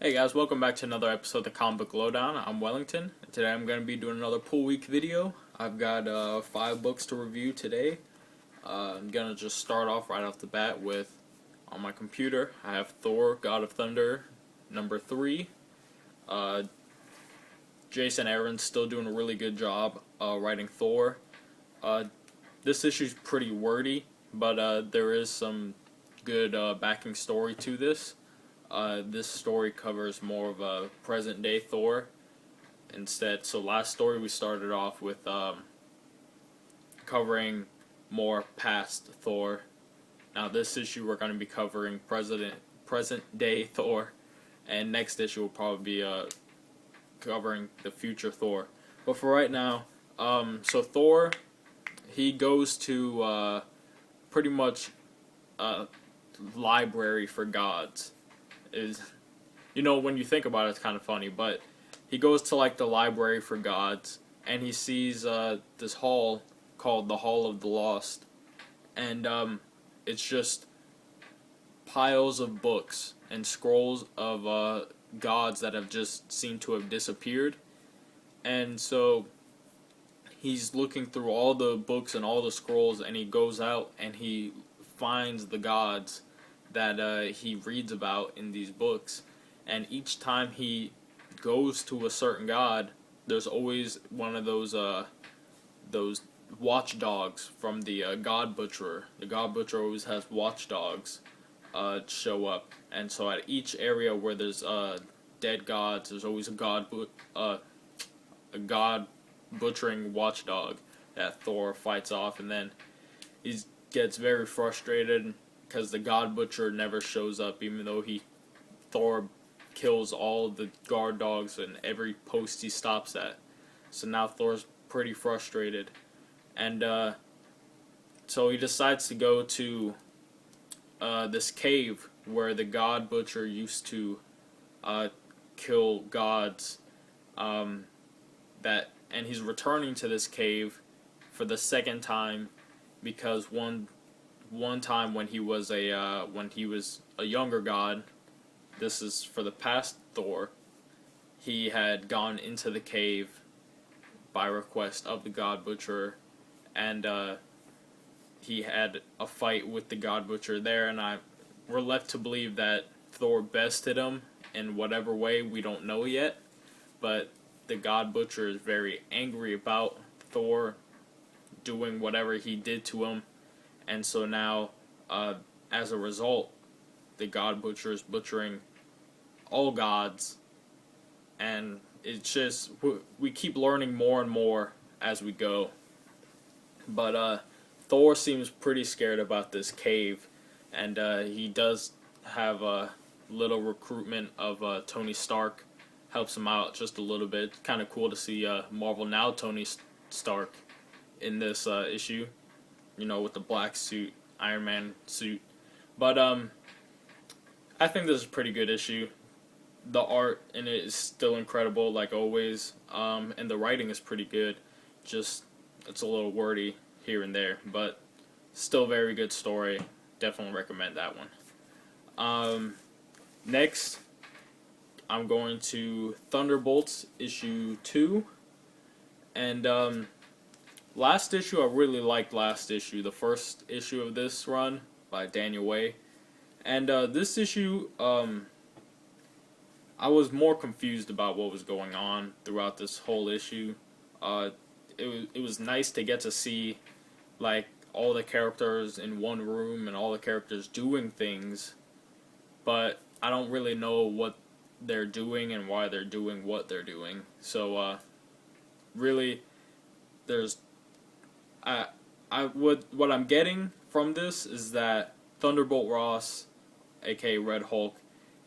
Hey guys, welcome back to another episode of the Comic Book Lowdown. I'm Wellington, and today I'm going to be doing another Pool Week video. I've got 5 books to review today. I'm going to just start off right off the bat with, on my computer, I have Thor, God of Thunder, number 3. Jason Aaron's still doing a really good job writing Thor. This issue's pretty wordy, but there is some good backing story to this. This story covers more of a present-day Thor instead. So last story we started off with covering more past Thor. Now this issue we're going to be covering present-day Thor, and next issue will probably be covering the future Thor. But for right now, so Thor, he goes to pretty much a library for gods. When you think about it, it's kind of funny, but he goes to like the library for gods, and he sees this hall called the Hall of the Lost, and it's just piles of books and scrolls of gods that have just seemed to have disappeared. And so he's looking through all the books and all the scrolls, and he goes out and he finds the gods that he reads about in these books. And each time he goes to a certain god, there's always one of those watchdogs from the God Butcherer. The God Butcherer always has watchdogs show up, and so at each area where there's dead gods, there's always a god butchering watchdog that Thor fights off, and then he gets very frustrated because the God Butcher never shows up, even though Thor kills all the guard dogs in every post he stops at. So now Thor's pretty frustrated, and so he decides to go to this cave where the God Butcher used to kill gods. And he's returning to this cave for the second time because one time when he was a younger god, this is for the past Thor, he had gone into the cave by request of the God Butcher, and he had a fight with the God Butcher there, and we're left to believe that Thor bested him in whatever way, we don't know yet, but the God Butcher is very angry about Thor doing whatever he did to him. And so now, as a result, the God Butcher is butchering all gods, and it's just, we keep learning more and more as we go. But Thor seems pretty scared about this cave, and he does have a little recruitment of Tony Stark, helps him out just a little bit. It's kind of cool to see Marvel Now Tony Stark in this issue. With the black suit, Iron Man suit. But I think this is a pretty good issue. The art in it is still incredible, like always, and the writing is pretty good. Just, it's a little wordy here and there, but still very good story. Definitely recommend that one. Next, I'm going to Thunderbolts issue 2, and last issue, I really liked last issue, the first issue of this run by Daniel Way. And this issue, I was more confused about what was going on throughout this whole issue. It was nice to get to see like all the characters in one room and all the characters doing things, but I don't really know what they're doing and why they're doing what they're doing. So really, what I'm getting from this is that Thunderbolt Ross, aka Red Hulk,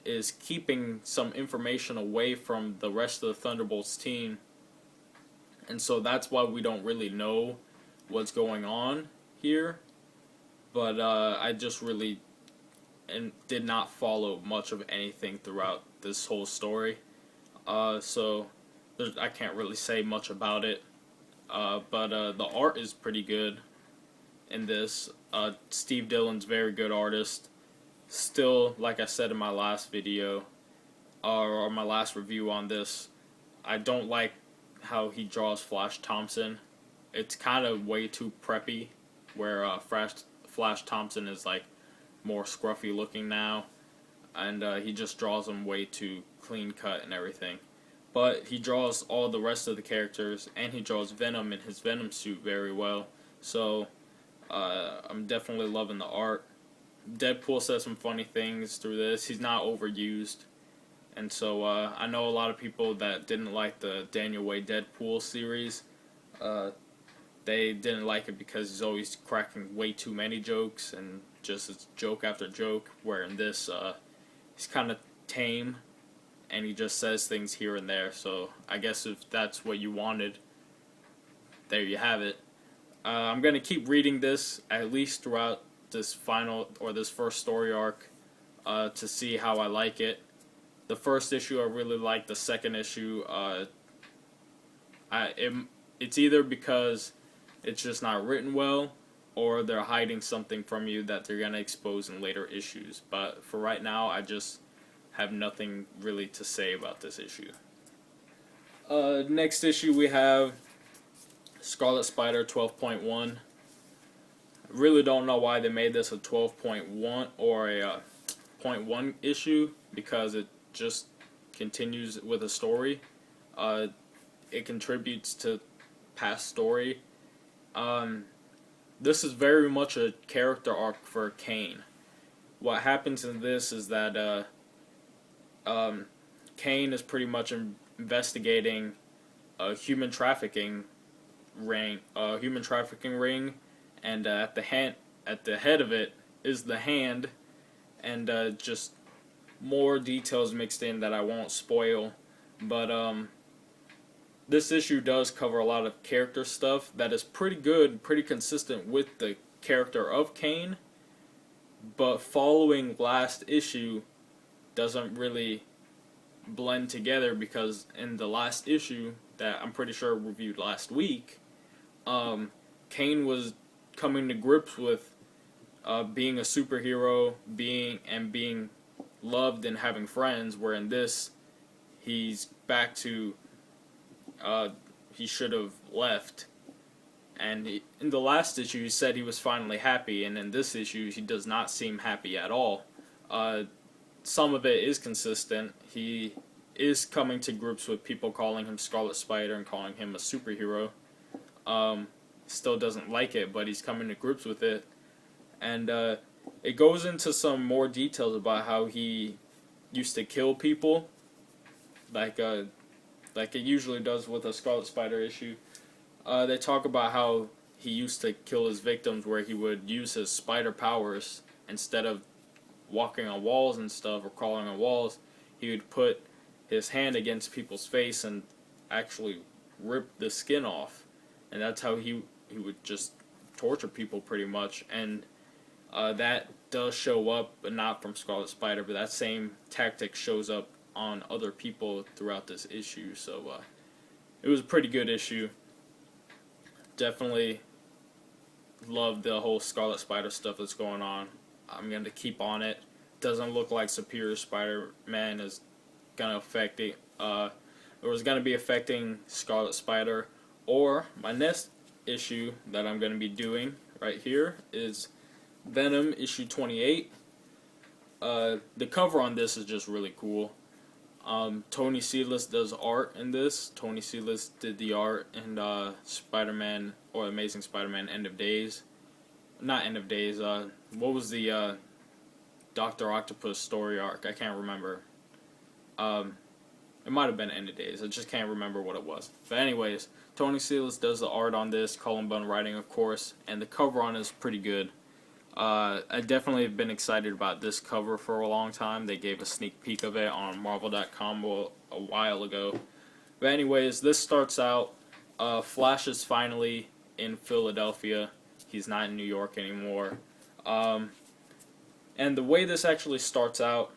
is keeping some information away from the rest of the Thunderbolts team, and so that's why we don't really know what's going on here. But I just really did not follow much of anything throughout this whole story, so I can't really say much about it. But the art is pretty good in this. Steve Dillon's very good artist. Still, like I said in my last video, or my last review on this, I don't like how he draws Flash Thompson. It's kind of way too preppy, where Flash Thompson is like more scruffy looking now, and he just draws him way too clean cut and everything. But he draws all the rest of the characters, and he draws Venom in his Venom suit very well. So I'm definitely loving the art. Deadpool says some funny things through this. He's not overused. And so I know a lot of people that didn't like the Daniel Way Deadpool series. They didn't like it because he's always cracking way too many jokes and just it's joke after joke. Where in this, he's kind of tame and he just says things here and there. So I guess if that's what you wanted, there you have it. I'm going to keep reading this at least throughout this final or this first story arc to see how I like it. The first issue I really liked. The second issue, it's either because it's just not written well, or they're hiding something from you that they're gonna expose in later issues. But for right now, I just have nothing really to say about this issue. Next issue we have Scarlet Spider 12.1. I really don't know why they made this a 12.1 or a 0.1 issue, because it just continues with a story. It contributes to past story. This is very much a character arc for Kane. What happens in this is that Kane is pretty much investigating a human trafficking ring, and at the head of it is the Hand, and just more details mixed in that I won't spoil, but this issue does cover a lot of character stuff that is pretty good, pretty consistent with the character of Kane, but following last issue doesn't really blend together, because in the last issue that I'm pretty sure reviewed last week, Kane was coming to grips with being a superhero, being loved and having friends, where in this, he's back to, he should have left. And in the last issue, he said he was finally happy, and in this issue, he does not seem happy at all. Some of it is consistent. He is coming to grips with people calling him Scarlet Spider and calling him a superhero. Still doesn't like it, but he's coming to grips with it. And it goes into some more details about how he used to kill people, like it usually does with a Scarlet Spider issue. They talk about how he used to kill his victims, where he would use his spider powers instead of walking on walls and stuff or crawling on walls. He would put his hand against people's face and actually rip the skin off, and that's how he would just torture people pretty much. And that does show up, but not from Scarlet Spider, but that same tactic shows up on other people throughout this issue. So it was a pretty good issue. Definitely love the whole Scarlet Spider stuff that's going on. I'm going to keep on it. Doesn't look like Superior Spider-Man is going to affect it. Or is going to be affecting Scarlet Spider. Or my next issue that I'm going to be doing right here is Venom issue 28. The cover on this is just really cool. Tony Silas does art in this. Tony Silas did the art in Spider-Man, or Amazing Spider-Man End of Days. Not End of Days, what was the Dr. Octopus story arc? I can't remember. It might have been End of Days. I just can't remember what it was. But anyways, Tony Silas does the art on this. Cullen Bunn writing, of course. And the cover on it is pretty good. I definitely have been excited about this cover for a long time. They gave a sneak peek of it on Marvel.com a while ago. But anyways, this starts out, Flash is finally in Philadelphia. He's not in New York anymore. And the way this actually starts out,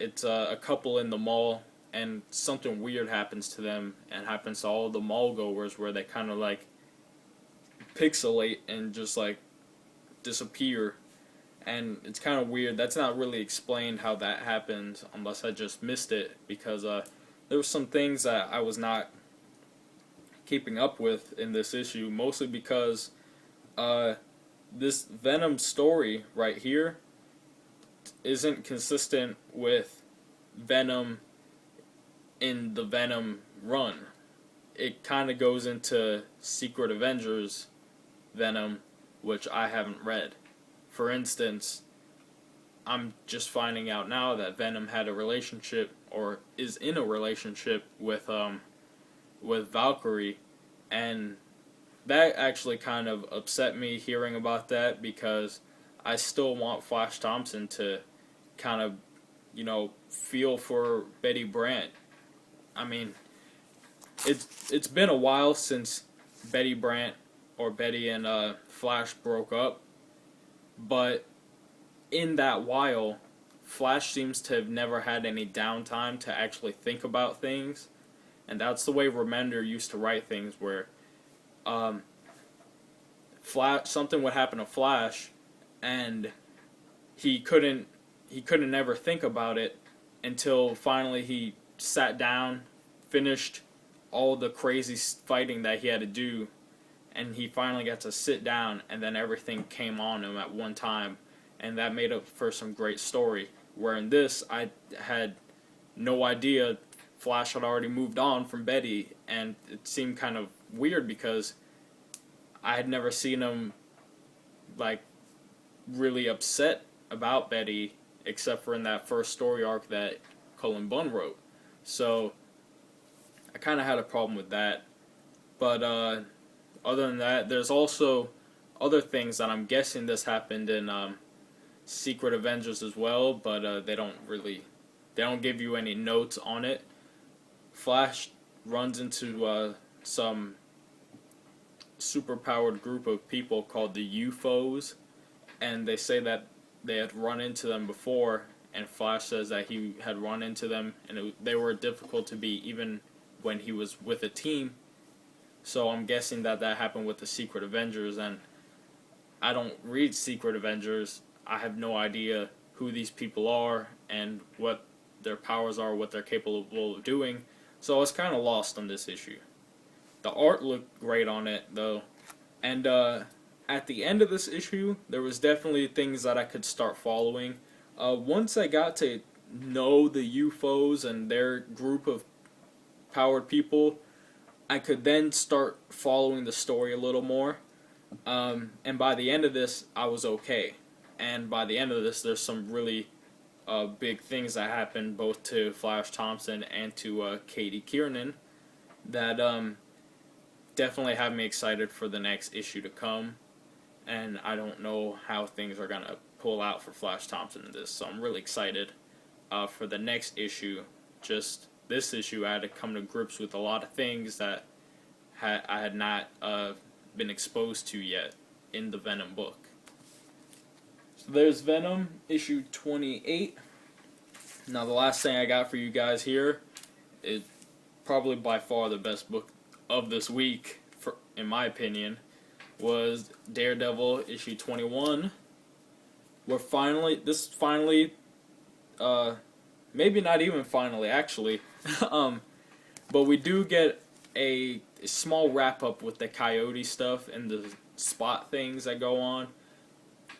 it's a couple in the mall, and something weird happens to them, and happens to all the mall goers, where they kind of like pixelate and just like disappear, and it's kind of weird. That's not really explained how that happened, unless I just missed it, because there were some things that I was not keeping up with in this issue, mostly because this Venom story right here isn't consistent with Venom in the Venom run. It kind of goes into Secret Avengers Venom, which I haven't read. For instance, I'm just finding out now that Venom had a relationship, or is in a relationship with Valkyrie, and that actually kind of upset me hearing about that, because I still want Flash Thompson to kind of, feel for Betty Brant. I mean, it's been a while since Betty Brant, or Betty and Flash broke up, but in that while, Flash seems to have never had any downtime to actually think about things, and that's the way Remender used to write things, where something would happen to Flash, and he couldn't ever think about it until finally he sat down, finished all the crazy fighting that he had to do, and he finally got to sit down, and then everything came on him at one time, and that made up for some great story. Where in this, I had no idea Flash had already moved on from Betty, and it seemed kind of weird because I had never seen him really upset about Betty, except for in that first story arc that Cullen Bunn wrote. So I kind of had a problem with that. But other than that, there's also other things that I'm guessing this happened in Secret Avengers as well, but they don't give you any notes on it. Flash runs into some superpowered group of people called the UFOs, and they say that they had run into them before, and Flash says that he had run into them, and they were difficult to beat even when he was with a team. So I'm guessing that happened with the Secret Avengers, and I don't read Secret Avengers. I have no idea who these people are and what their powers are, what they're capable of doing, so I was kind of lost on this issue. The art looked great on it, though, and at the end of this issue, there was definitely things that I could start following. Once I got to know the UFOs and their group of powered people, I could then start following the story a little more. And by the end of this, I was okay. And by the end of this, there's some really big things that happen both to Flash Thompson and to Katie Kiernan that definitely have me excited for the next issue to come. And I don't know how things are going to pull out for Flash Thompson in this, so I'm really excited for the next issue. Just this issue, I had to come to grips with a lot of things that I had not been exposed to yet in the Venom book. So there's Venom, issue 28. Now the last thing I got for you guys here is probably by far the best book of this week, in my opinion, was Daredevil, issue 21. Maybe not even finally, actually, but we do get a small wrap-up with the Coyote stuff and the Spot things that go on,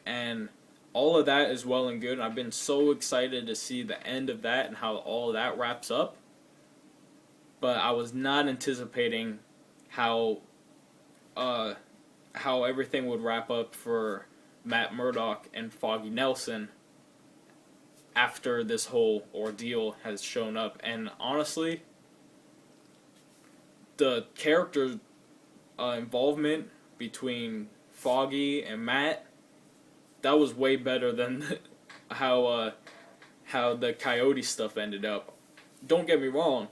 and all of that is well and good, and I've been so excited to see the end of that and how all of that wraps up, but I was not anticipating how everything would wrap up for Matt Murdock and Foggy Nelson after this whole ordeal has shown up. And honestly, the character involvement between Foggy and Matt, that was way better than how the Coyote stuff ended up. Don't get me wrong,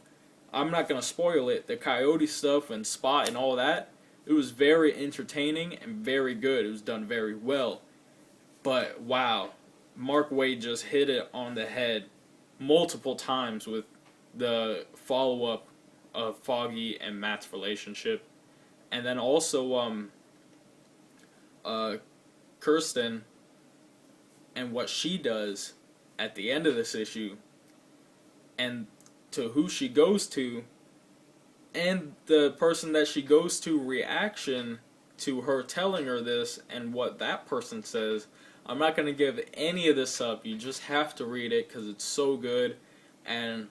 I'm not going to spoil it. The Coyote stuff and Spot and all that, it was very entertaining and very good. It was done very well. But wow, Mark Waid just hit it on the head multiple times with the follow-up of Foggy and Matt's relationship. And then also Kirsten, and what she does at the end of this issue, and to who she goes to, and the person that she goes to reaction to her telling her this, and what that person says. I'm not going to give any of this up. You just have to read it because it's so good, and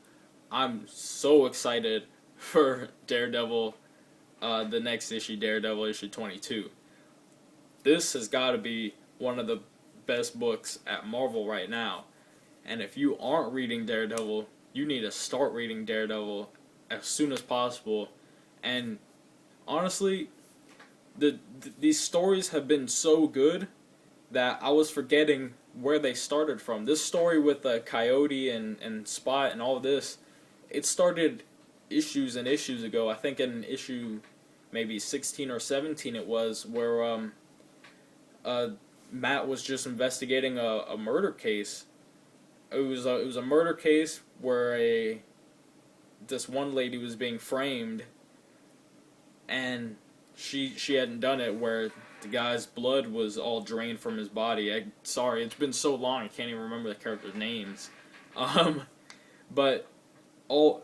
I'm so excited for Daredevil, the next issue, Daredevil issue 22. This has got to be one of the best books at Marvel right now. And if you aren't reading Daredevil, you need to start reading Daredevil as soon as possible. And honestly, these stories have been so good that I was forgetting where they started from. This story with Coyote and Spot and all of this, it started issues and issues ago. I think in issue maybe 16 or 17 it was, where Matt was just investigating a murder case. It was a murder case where this one lady was being framed, and she hadn't done it, where the guy's blood was all drained from his body. Sorry, it's been so long I can't even remember the characters' names. But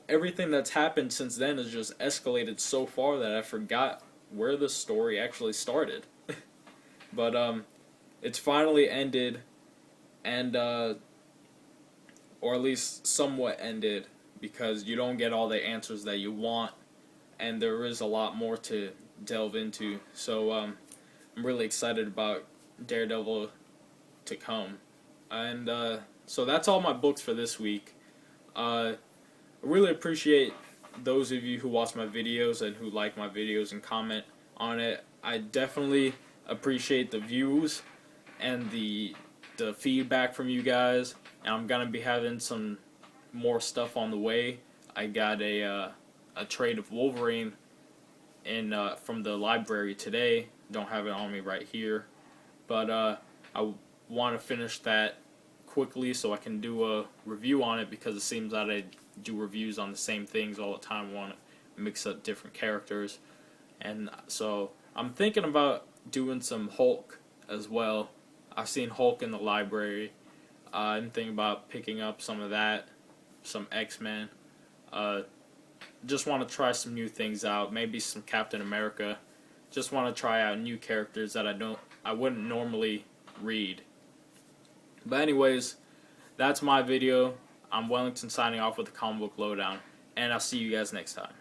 everything that's happened since then has just escalated so far that I forgot where the story actually started. But it's finally ended, and or at least somewhat ended, because you don't get all the answers that you want, and there is a lot more to delve into. So I'm really excited about Daredevil to come. And so that's all my books for this week. I really appreciate those of you who watch my videos and who like my videos and comment on it. I definitely appreciate the views and the feedback from you guys. And I'm gonna be having some more stuff on the way. I got a trade of Wolverine from the library today. Don't have it on me right here, but I want to finish that quickly so I can do a review on it, because it seems that I do reviews on the same things all the time. I want to mix up different characters, and so I'm thinking about doing some Hulk as well. I've seen Hulk in the library. I'm thinking about picking up some of that, some X-Men. Just want to try some new things out. Maybe some Captain America. Just want to try out new characters that I wouldn't normally read. But anyways, that's my video. I'm Wellington signing off with the Comic Book Lowdown, and I'll see you guys next time.